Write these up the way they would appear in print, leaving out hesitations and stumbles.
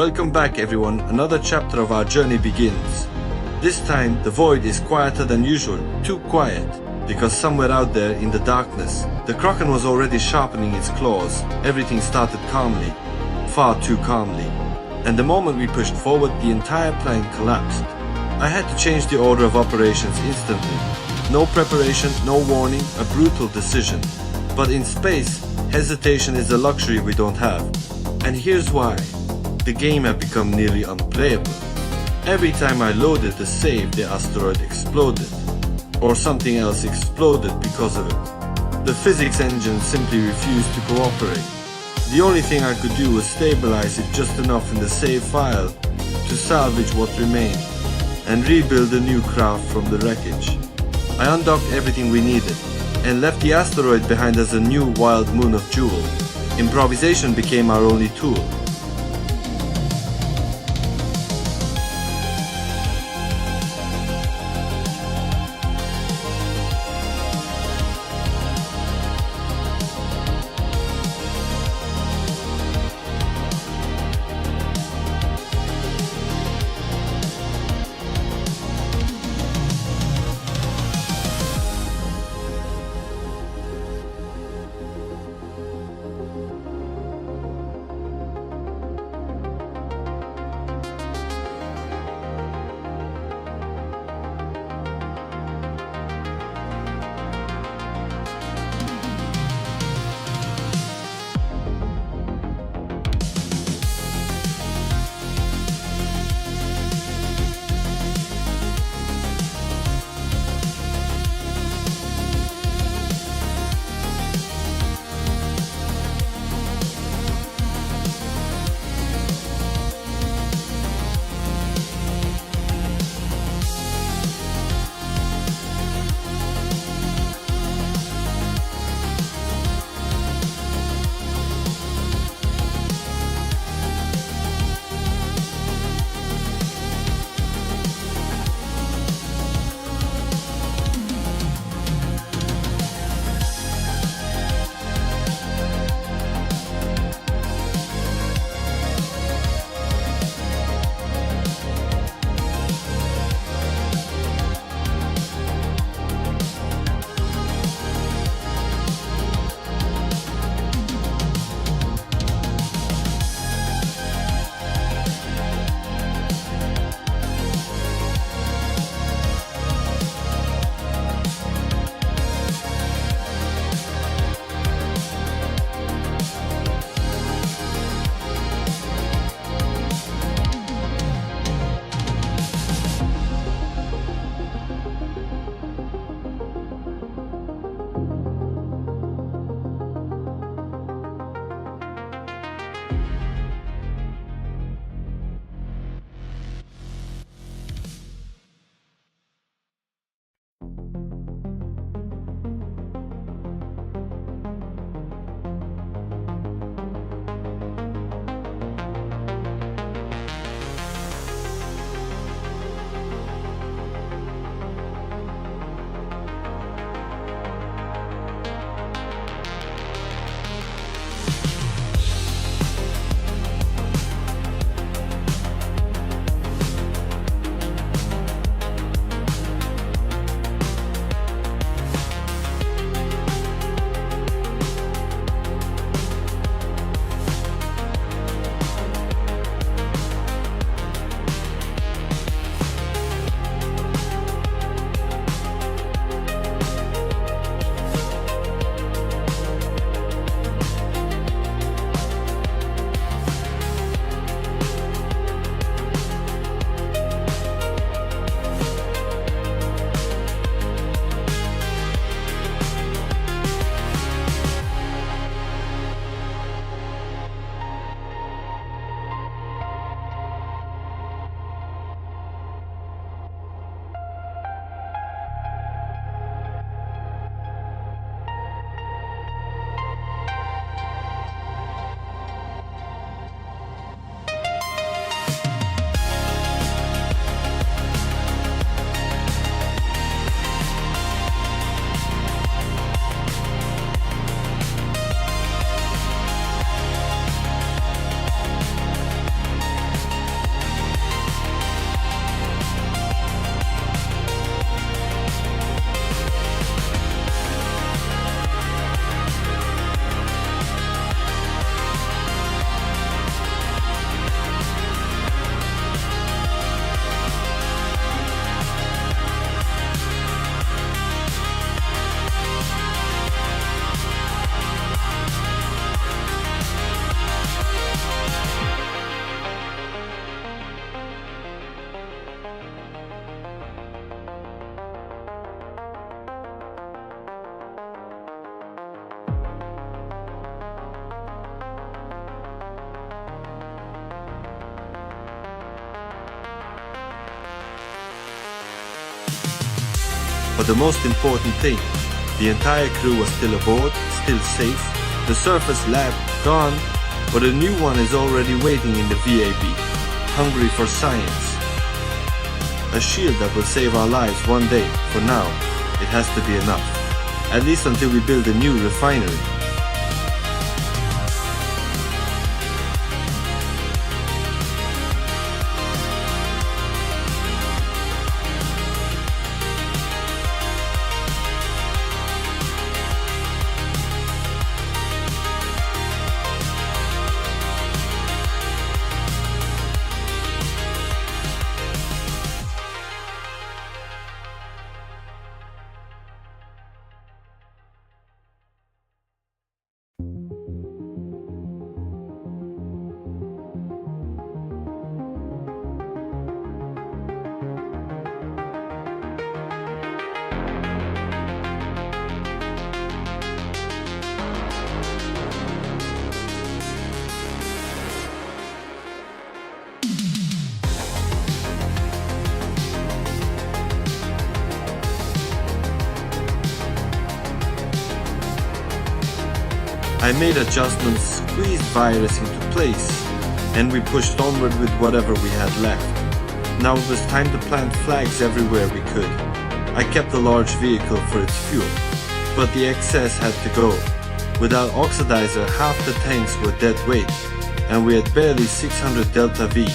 Welcome back everyone, another chapter of our journey begins. This time the void is quieter than usual, too quiet, because somewhere out there in the darkness, the Kraken was already sharpening its claws. Everything started calmly, far too calmly, and the moment we pushed forward the entire plan collapsed. I had to change the order of operations instantly. No preparation, no warning, a brutal decision. But in space, hesitation is a luxury we don't have. And here's why. The game had become nearly unplayable. Every time I loaded the save, the asteroid exploded. Or something else exploded because of it. The physics engine simply refused to cooperate. The only thing I could do was stabilize it just enough in the save file to salvage what remained and rebuild a new craft from the wreckage. I undocked everything we needed and left the asteroid behind as a new wild moon of Jool. Improvisation became our only tool. But the most important thing, the entire crew was still aboard, still safe, the surface lab gone, but a new one is already waiting in the VAB, hungry for science. A shield that will save our lives one day. For now, it has to be enough. At least until we build a new refinery. I made adjustments, squeezed virus into place, and we pushed onward with whatever we had left. Now it was time to plant flags everywhere we could. I kept the large vehicle for its fuel, but the excess had to go. Without oxidizer, half the tanks were dead weight, and we had barely 600 delta V.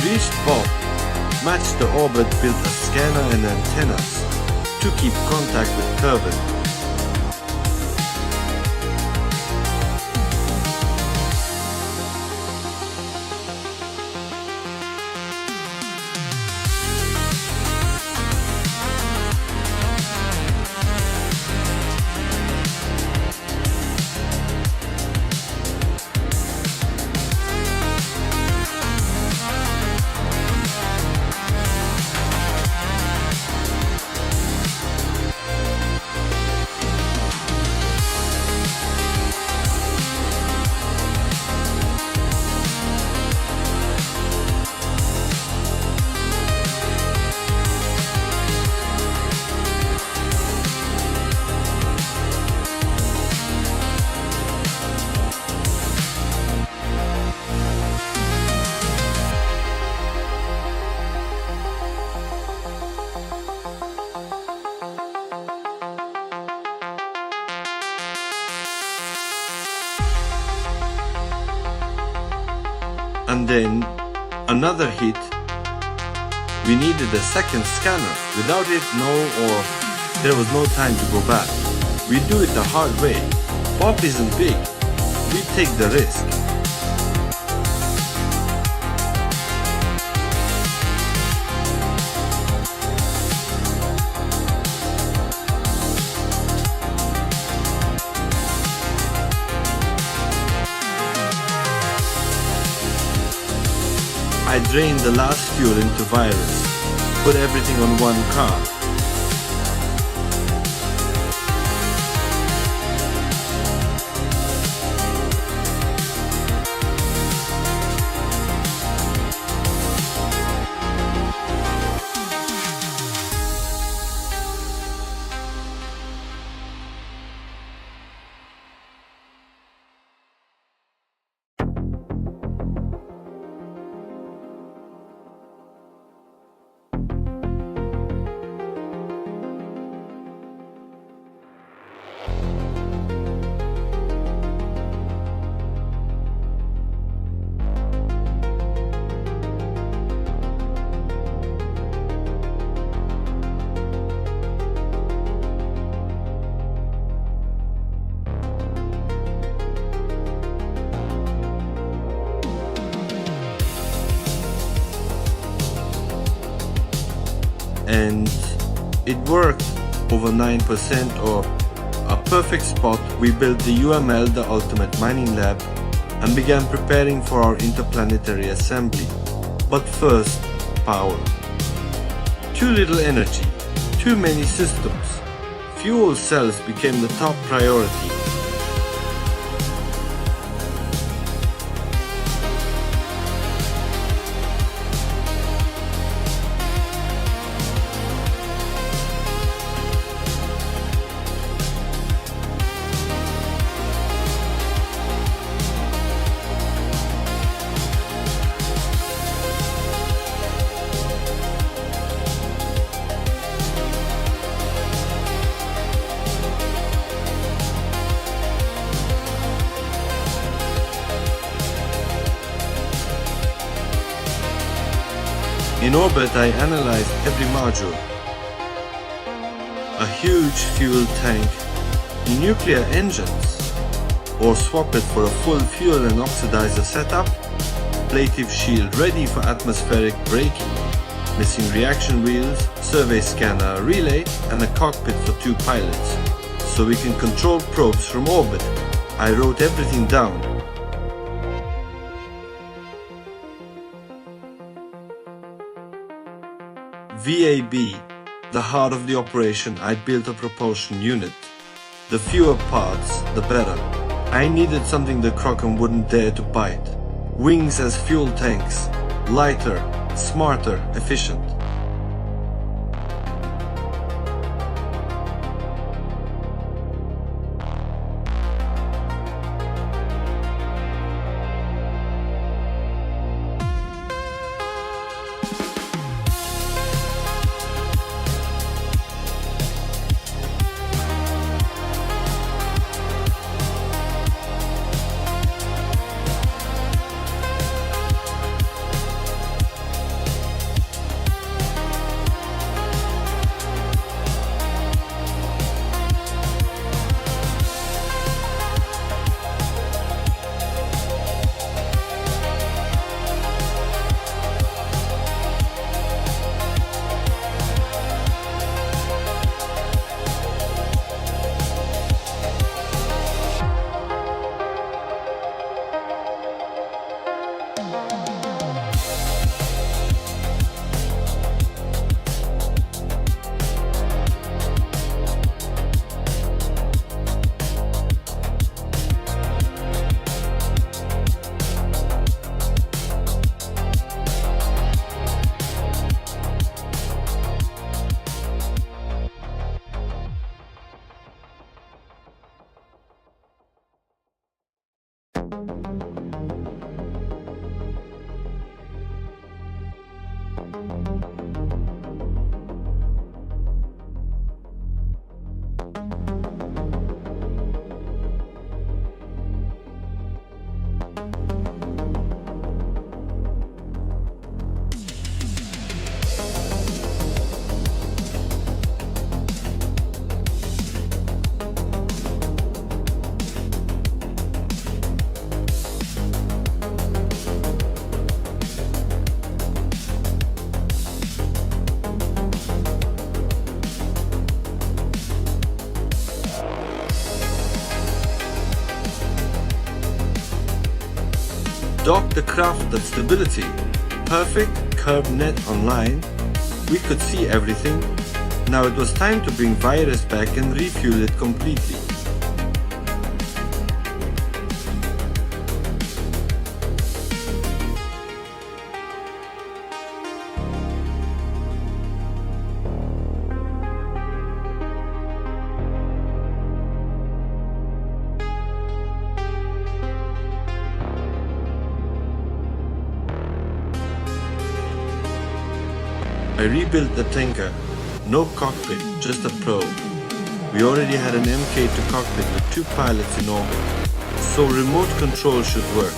reached Bob, matched the orbit, built a scanner and antennas to keep contact with Kervin. And then another hit. We needed a second scanner. Without it, there was no time to go back. We do it the hard way. Bob isn't big. We take the risk. I drained the last fuel into Virus, put everything on one car. And it worked. Over 9% or a perfect spot. We built the UML, the Ultimate Mining Lab, and began preparing for our interplanetary assembly. But first, power. Too little energy, too many systems. Fuel cells became the top priority. In orbit, I analyzed every module. A huge fuel tank, nuclear engines, or swap it for a full fuel and oxidizer setup, ablative shield ready for atmospheric braking, missing reaction wheels, survey scanner, relay, and a cockpit for 2 pilots, so we can control probes from orbit. I wrote everything down. VAB, the heart of the operation. I built a propulsion unit. The fewer parts, the better. I needed something the Kraken wouldn't dare to bite. Wings as fuel tanks, lighter, smarter, efficient. docked the craft at stability. Perfect curb net online. We could see everything. Now it was time to bring Virus back and refuel it completely. I rebuilt the tanker. No cockpit, just a probe. We already had an MK2 cockpit with 2 pilots in orbit, so remote control should work.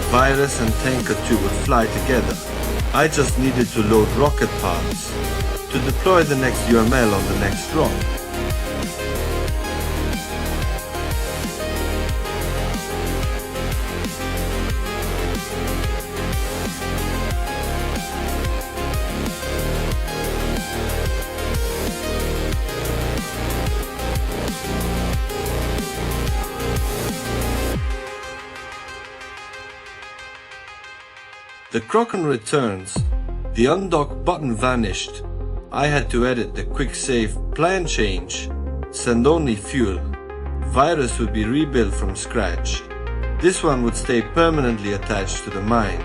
Virus and Tanker 2 would fly together. I just needed to load rocket parts to deploy the next UML on the next drop. The Kraken returns. The undock button vanished. I had to edit the quick save plan change. Send only fuel. Virus would be rebuilt from scratch. This one would stay permanently attached to the mine.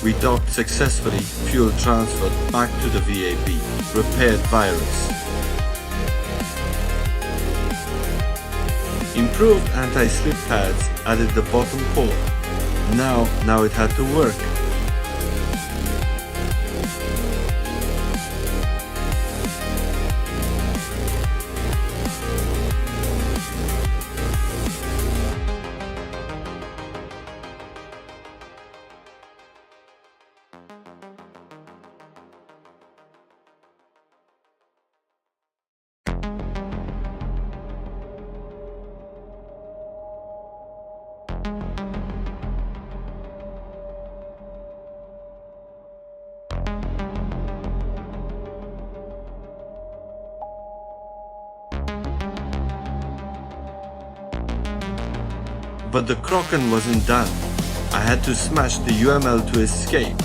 We docked successfully, fuel transferred back to the VAB, repaired Virus. Improved anti-slip pads added the bottom port. Now it had to work. But the Kraken wasn't done. I had to smash the UML to escape.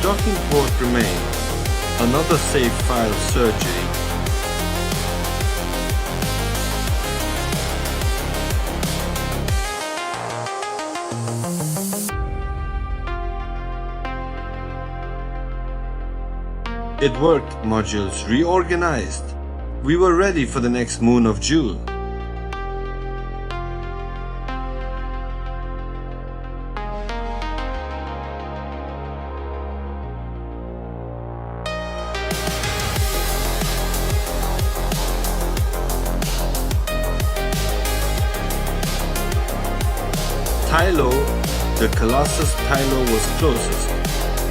Docking port remains. Another save file surgery. It worked, modules reorganized. We were ready for the next moon of Jool. Tylo, the Colossus Tylo was closest.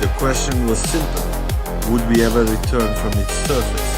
The question was simple: would we ever return from its surface?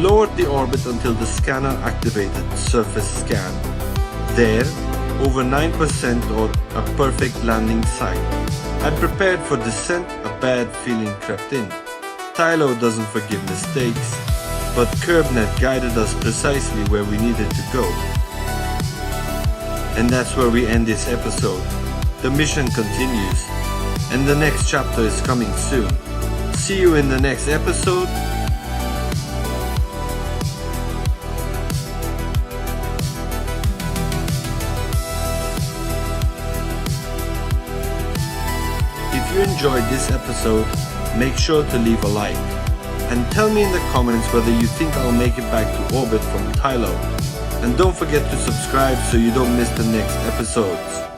Lowered the orbit until the scanner activated surface scan. There, over 9% or a perfect landing site. I'd prepared for descent, a bad feeling crept in. Tylo doesn't forgive mistakes, but CurbNet guided us precisely where we needed to go. And that's where we end this episode. The mission continues, and the next chapter is coming soon. See you in the next episode. If you enjoyed this episode, make sure to leave a like. And tell me in the comments whether you think I'll make it back to orbit from Tylo. And don't forget to subscribe so you don't miss the next episodes.